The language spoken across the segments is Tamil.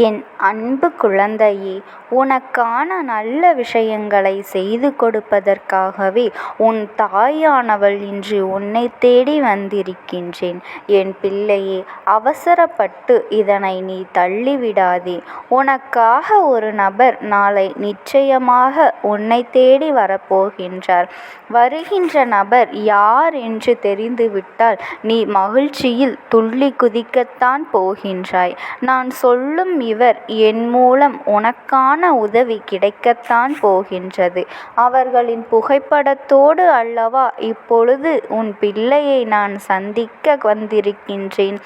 என் அன்பு குழந்தையே, உனக்கான நல்ல விஷயங்களை செய்து கொடுப்பதற்காகவே உன் தாயானவள் இன்று உன்னை தேடி வந்திருக்கின்றேன். என் பிள்ளையே, அவசரப்பட்டு இதனை நீ தள்ளிவிடாதே. உனக்காக ஒரு நபர் நாளை நிச்சயமாக உன்னை தேடி வரப்போகின்றார். வருகின்ற நபர் யார் என்று தெரிந்துவிட்டால் நீ மகிழ்ச்சியில் துள்ளி குதிக்கத்தான் போகின்றாய். நான் சொல்லும் இவர் என் மூலம் உனக்கான உதவி கிடைக்கத்தான் போகின்றது. அவர்களின் புகைப்படத்தோடு அல்லவா இப்பொழுது உன் பிள்ளையை நான் சந்திக்க வந்திருக்கின்றேன்.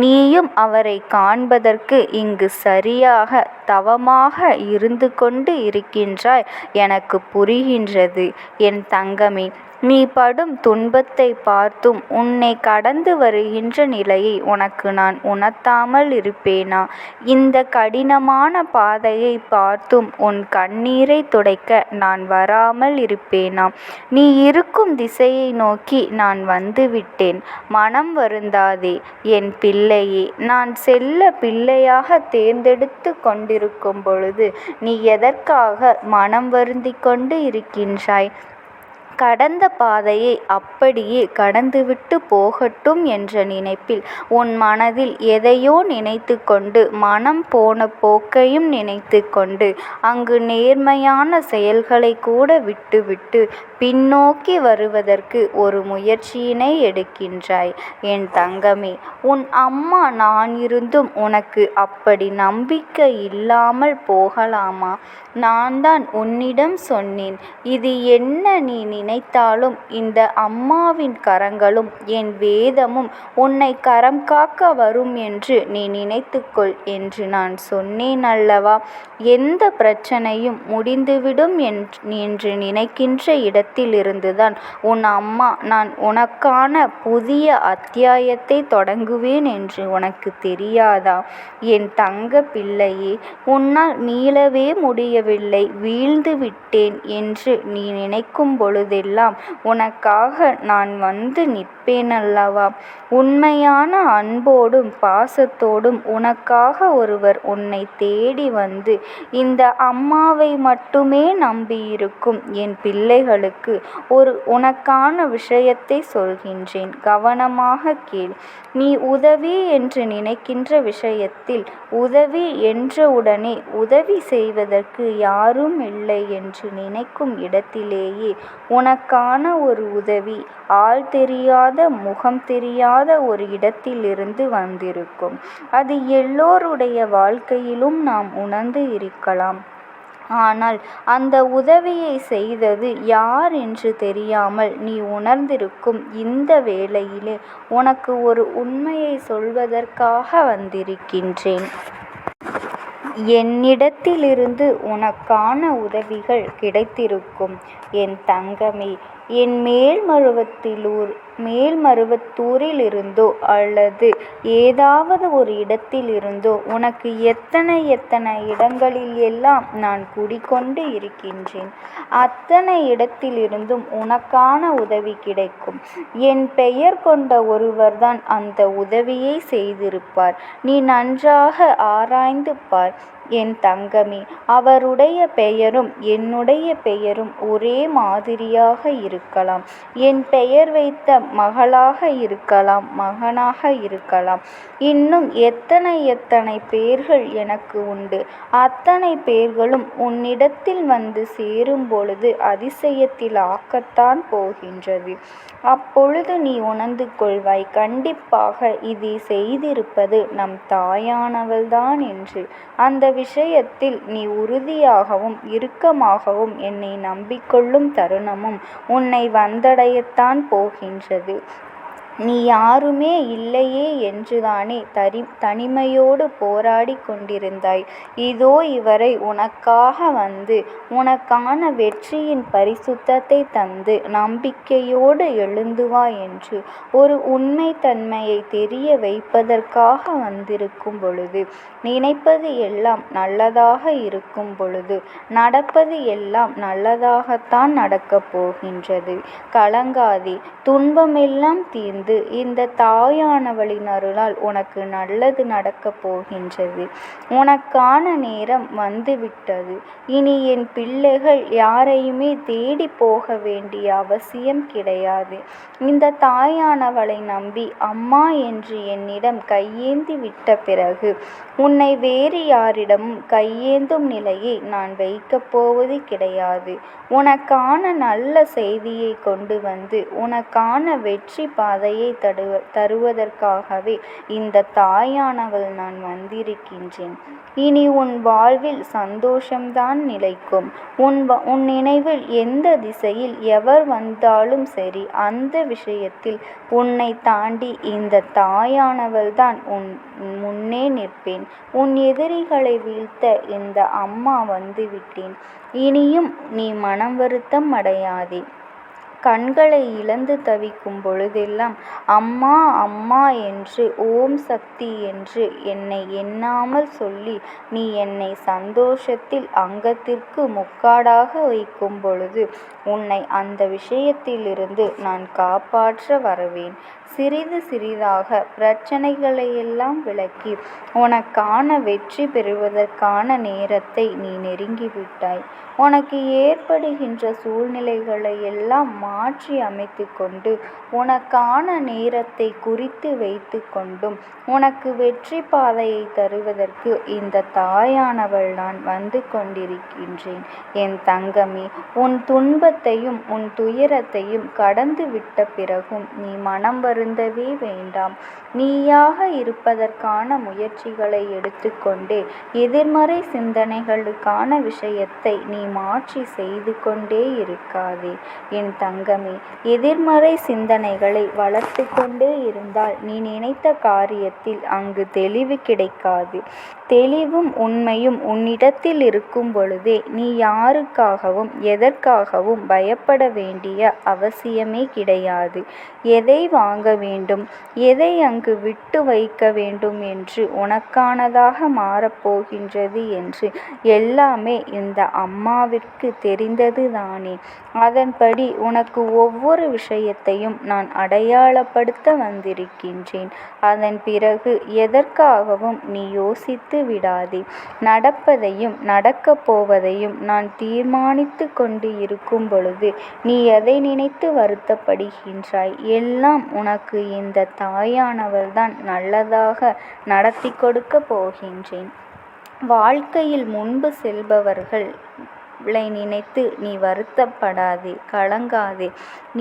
நீயும் அவரை காண்பதற்கு இங்கு சரியாக தவமாக இருந்து கொண்டு இருக்கின்றாய். எனக்கு புரிகின்றது என் தங்கமே. நீ படும் துன்பத்தை பார்த்தும் உன்னை கடந்து வருகின்ற நிலையை உனக்கு நான் உணர்த்தாமல் இருப்பேனா? இந்த கடினமான பாதையை பார்த்தும் உன் கண்ணீரை துடைக்க நான் வராமல் இருப்பேனா? நீ இருக்கும் திசையை நோக்கி நான் வந்துவிட்டேன். மனம் வருந்தாதே என் பிள்ளையே. நான் செல்ல பிள்ளையாக தேர்ந்தெடுத்து கொண்டிருக்கும் பொழுது நீ எதற்காக மனம் வருந்தி கொண்டு இருக்கின்றாய்? கடந்த பாதையை அப்படியே கடந்துவிட்டு போகட்டும் என்ற நினைப்பில் உன் மனதில் எதையோ நினைத்து கொண்டு மனம் போன போக்கையும் நினைத்து கொண்டு அங்கு நேர்மையான செயல்களை கூட விட்டுவிட்டு பின்னோக்கி வருவதற்கு ஒரு முயற்சியினை எடுக்கின்றாய். என் தங்கமே, உன் அம்மா நான் இருந்தும் உனக்கு அப்படி நம்பிக்கை இல்லாமல் போகலாமா? நான் தான் உன்னிடம் சொன்னேன். இது என்ன நீ நினைத்தாலும் இந்த அம்மாவின் கரங்களும் என் வேதமும் உன்னை கரம் காக்க வரும் என்று நீ நினைத்துக்கொள் என்று நான் சொன்னேன் அல்லவா? எந்த பிரச்சனையும் முடிந்துவிடும் என்று நினைக்கின்ற இடத்தில் இருந்துதான் உன் அம்மா நான் உனக்கான புதிய அத்தியாயத்தை தொடங்குவேன் என்று உனக்கு தெரியாதா? என் தங்க பிள்ளையே, உன்னால் மீளவே முடியவில்லை, வீழ்ந்து விட்டேன் என்று நீ நினைக்கும் பொழுதெல்லாம் உனக்காக நான் வந்து நிற்பேன் அல்லவா? உண்மையான அன்போடும் பாசத்தோடும் உனக்காக ஒருவர் உன்னை தேடி வந்து இந்த அம்மாவை மட்டுமே நம்பியிருக்கும் என் பிள்ளைகளுக்கு ஒரு உனக்கான விஷயத்தை சொல்கின்றேன். கவனமாக கேள். நீ உதவி என்று நினைக்கின்ற விஷயத்தில் உதவி என்றவுடனே உதவி செய்வதற்கு யாரும் இல்லை என்று நினைக்கும் இடத்திலேயே உனக்கான ஒரு உதவி ஆள் தெரியாத முகம் தெரியாத ஒரு இடத்திலிருந்து வந்திருக்கும். அது எல்லோருடைய வாழ்க்கையிலும் நாம் உணர்ந்து இருக்கலாம். ஆனால் அந்த உதவியை செய்தது யார் என்று தெரியாமல் நீ உணர்ந்திருக்கும் இந்த வேளையிலே உனக்கு ஒரு உண்மையை சொல்வதற்காக வந்திருக்கின்றேன். என்னிடத்திலிருந்து உனக்கான உதவிகள் கிடைத்திருக்கும் என் தங்கமே. என் மேல்மருவத்தூரிலிருந்தோ அல்லது ஏதாவது ஒரு இடத்திலிருந்தோ உனக்கு எத்தனை இடங்களில் எல்லாம் நான் குடிக்கொண்டு இருக்கின்றேன். அத்தனை இடத்திலிருந்தும் உனக்கான உதவி கிடைக்கும். என் பெயர் கொண்ட ஒருவர்தான் அந்த உதவியை செய்திருப்பார். நீ நன்றாக ஆராய்ந்து பார் என் தங்கமே. அவருடைய பெயரும் என்னுடைய பெயரும் ஒரே மாதிரியாக இருக்கலாம். என் பெயர் வைத்த மகளாக இருக்கலாம், மகனாக இருக்கலாம். இன்னும் எத்தனை பெயர்கள் எனக்கு உண்டு. அத்தனை பெயர்களும் உன்னிடத்தில் வந்து சேரும் பொழுது அதிசயத்தில் ஆக்கத்தான் போகின்றது. அப்பொழுது நீ உணர்ந்து கொள்வாய், கண்டிப்பாக இதை செய்திருப்பது நம் தாயானவள்தான் என்று. அந்த விஷயத்தில் நீ உறுதியாகவும் இறுக்கமாகவும் என்னை நம்பிக்கொள்ளும் தருணமும் உன்னை வந்தடையத்தான் போகின்றது. நீ யாருமே இல்லையே என்றுதானே தனிமையோடு போராடி கொண்டிருந்தாய். இதோ இவரை உனக்காக வந்து உனக்கான வெற்றியின் பரிசுத்தத்தை தந்து நம்பிக்கையோடு எழுந்து வா என்று ஒரு உண்மை தன்மையை தெரிய வைப்பதற்காக வந்திருக்கும் பொழுது, நினைப்பது எல்லாம் நல்லதாக இருக்கும் பொழுது நடப்பது எல்லாம் நல்லதாகத்தான் நடக்கப் போகின்றது. கலங்காதே. துன்பமெல்லாம் தீர்ந்து வந்து இந்த தாயானவளின் அருளால் உனக்கு நல்லது நடக்கப் போகின்றது. உனக்கான நேரம் வந்துவிட்டது. இனி என் பிள்ளைகள் யாரையுமே தேடி போக வேண்டிய அவசியம் கிடையாது. இந்த தாயானவளை நம்பி அம்மா என்று என்னிடம் கையேந்தி விட்ட பிறகு உன்னை வேறு யாரிடமும் கையேந்தும் நிலையை நான் வைக்கப் போவது கிடையாது. உனக்கான நல்ல செய்தியை கொண்டு வந்து உனக்கான வெற்றி பாதையை தருவதற்காகவே இந்த தாயானவள் நான் வந்திருக்கின்றேன். இனி உன் வாழ்வில் சந்தோஷம்தான் நிலைக்கும். உன் நினைவில் எந்த திசையில் எவர் வந்தாலும் சரி, அந்த விஷயத்தில் உன்னை தாண்டி இந்த தாயானவள்தான் உன் முன்னே நிற்பேன். உன் எதிரிகளை வீழ்த்த இந்த அம்மா வந்துவிட்டேன். இனியும் நீ மனம் வருத்தம் அடையாதே. கண்களை இழந்து தவிக்கும் பொழுதெல்லாம் அம்மா அம்மா என்று, ஓம் சக்தி என்று என்னை எண்ணாமல் சொல்லி நீ என்னை சந்தோஷத்தில் அங்கத்திற்கு முக்காடாக வைக்கும் பொழுது உன்னை அந்த விஷயத்திலிருந்து நான் காப்பாற்ற வரவேன். சிறிது சிறிதாக பிரச்சனைகளையெல்லாம் விலக்கி உனக்கான வெற்றி பெறுவதற்கான நேரத்தை நீ நெருங்கிவிட்டாய். உனக்கு ஏற்படுகின்ற சூழ்நிலைகளை எல்லாம் மாற்றி அமைத்து கொண்டு உனக்கான நேரத்தை குறித்து வைத்து கொண்டும் உனக்கு வெற்றி பாதையை தருவதற்கு இந்த தாயானவள் நான் வந்து கொண்டிருக்கின்றேன். என் தங்கமே, உன் துன்பத்தையும் உன் துயரத்தையும் கடந்து விட்ட பிறகும் நீ மனம் வருந்தவே வேண்டாம். நீயாக இருப்பதற்கான முயற்சிகளை எடுத்துக்கொண்டே எதிர்மறை சிந்தனைகளுக்கான விஷயத்தை நீ மாற்றி செய்து கொண்டே இருக்காதே. என் தங்கமே, எதிர்மறை சிந்தனைகளை வளர்த்து கொண்டே இருந்தால் நீ நினைத்த காரியத்தில் அங்கு தெளிவு கிடைக்காது. தெளிவும் உண்மையும் உன்னிடத்தில் இருக்கும் பொழுதே நீ யாருக்காகவும் எதற்காகவும் பயப்பட வேண்டிய அவசியமே கிடையாது. எதை வாங்க வேண்டும், எதை அங்கு விட்டு வைக்க வேண்டும் என்று உனக்கானதாக மாறப்போகின்றது என்று எல்லாமே இந்த அம்மாவிற்கு தெரிந்தது தானே. அதன்படி உனக்கு ஒவ்வொரு விஷயத்தையும் நான் அடையாளப்படுத்த வந்திருக்கின்றேன். அதன் பிறகு எதற்காகவும் நீ யோசித்து விடாதே. நடப்பதையும் நடக்கப் போவதையும் நான் தீர்மானித்து கொண்டு இருக்கும் பொழுது நீ எதை நினைத்து வருத்தப்படுகின்றாய்? எல்லாம் உனக்கு இந்த தாயானவள்தான் நல்லதாக நடத்தி கொடுக்க போகின்றேன். வாழ்க்கையில் முன்பு செல்பவர்களை நினைத்து நீ வருத்தப்படாதே, கலங்காதே.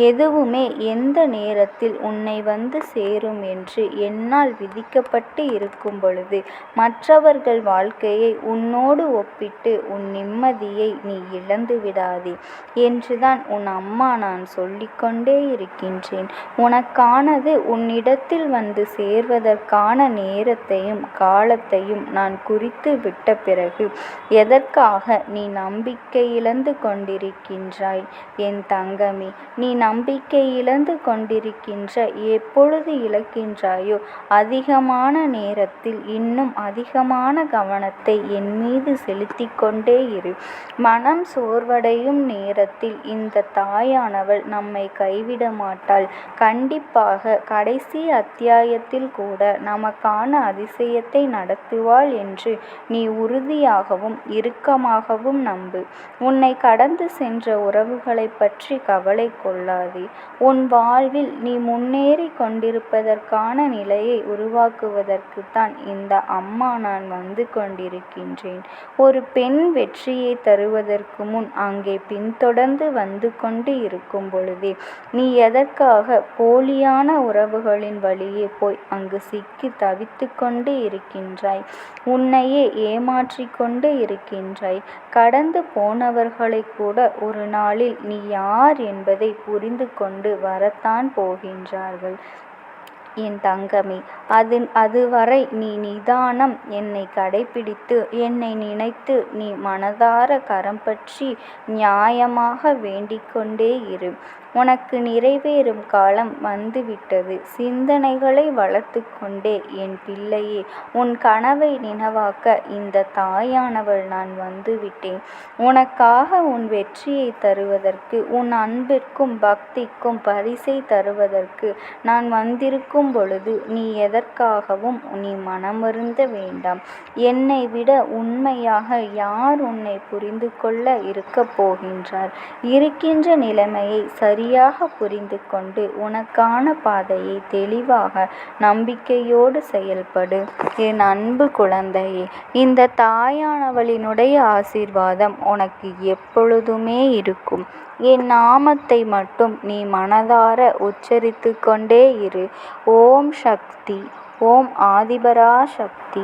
எதுவுமே எந்த நேரத்தில் உன்னை வந்து சேரும் என்று என்னால் விதிக்கப்பட்டு இருக்கும் பொழுது மற்றவர்கள் வாழ்க்கையை உன்னோடு ஒப்பிட்டு உன் நிம்மதியை நீ இழந்து விடாதே என்றுதான் உன் அம்மா நான் சொல்லிக்கொண்டே இருக்கின்றேன். உனக்கானது உன்னிடத்தில் வந்து சேர்வதற்கான நேரத்தையும் காலத்தையும் நான் குறித்து விட்ட பிறகு எதற்காக நீ நம்பிக்கை இழந்து கொண்டிருக்கின்றாய்? என் தங்கமே, நீ நம்பிக்கை இழந்து கொண்டிருக்கின்ற எப்பொழுது இழக்கின்றாயோ அதிகமான நேரத்தில் இன்னும் அதிகமான கவனத்தை என் மீது செலுத்தி கொண்டே இரு. மனம் சோர்வடையும் நேரத்தில் இந்த தாயானவள் நம்மை கைவிட மாட்டாள். கண்டிப்பாக கடைசி அத்தியாயத்தில் கூட நமக்கான அதிசயத்தை நடத்துவாள் என்று நீ உறுதியாகவும் இறுக்கமாகவும் நம்பு. உன்னை கடந்து சென்ற உறவுகளை பற்றி கவலை கொள்ளாதே. உன் வாழ்வில் நீ முன்னேறி கொண்டிருப்பதற்கான நிலையை உருவாக்குவதற்குத்தான் இந்த அம்மா நான் வந்து கொண்டிருக்கின்றேன். ஒரு பெண் வெற்றியை தருவதற்கு முன் அங்கே பின்தொடர்ந்து வந்து கொண்டு இருக்கும் பொழுதே நீ எதற்காக போலியான உறவுகளின் வழியே போய் அங்கு சிக்கி தவித்து கொண்டு இருக்கின்றாய்? உன்னையே ஏமாற்றி கொண்டு இருக்கின்றாய். கடந்து போனவர்களை கூட ஒரு நாளில் நீ யார் என்பதை புரிந்து கொண்டு வரத்தான் போகின்றார்கள். என் தங்கமே, அதுவரை நீ நிதானம் என்னை கடைபிடித்து என்னை நினைத்து நீ மனதார கரம் பற்றி நியாயமாக வேண்டிக்கொண்டே இரு. உனக்கு நிறைவேறும் காலம் வந்துவிட்டது. சிந்தனைகளை வளர்த்து கொண்டே என் பிள்ளையே, உன் கனவை நினைவாக்க இந்த தாயானவள் நான் வந்துவிட்டேன். உனக்காக உன் வெற்றியை தருவதற்கு, உன் அன்பிற்கும் பக்திக்கும் பரிசை தருவதற்கு நான் வந்திருக்கும் பொழுது நீ எதற்காகவும் நீ மனமருந்த வேண்டாம். என்னை விட உண்மையாக யார் உன்னை புரிந்து கொள்ள இருக்கப் போகின்றார்? இருக்கின்ற நிலைமையை சரியாக புரிந்து கொண்டு உனக்கான பாதையை தெளிவாக நம்பிக்கையோடு செயல்படு. என் அன்பு குழந்தையே, இந்த தாயானவளினுடைய ஆசீர்வாதம் உனக்கு எப்பொழுதுமே இருக்கும். என் நாமத்தை மட்டும் நீ மனதார உச்சரித்து கொண்டே இரு. ஓம் சக்தி, ஓம் ஆதிபராசக்தி.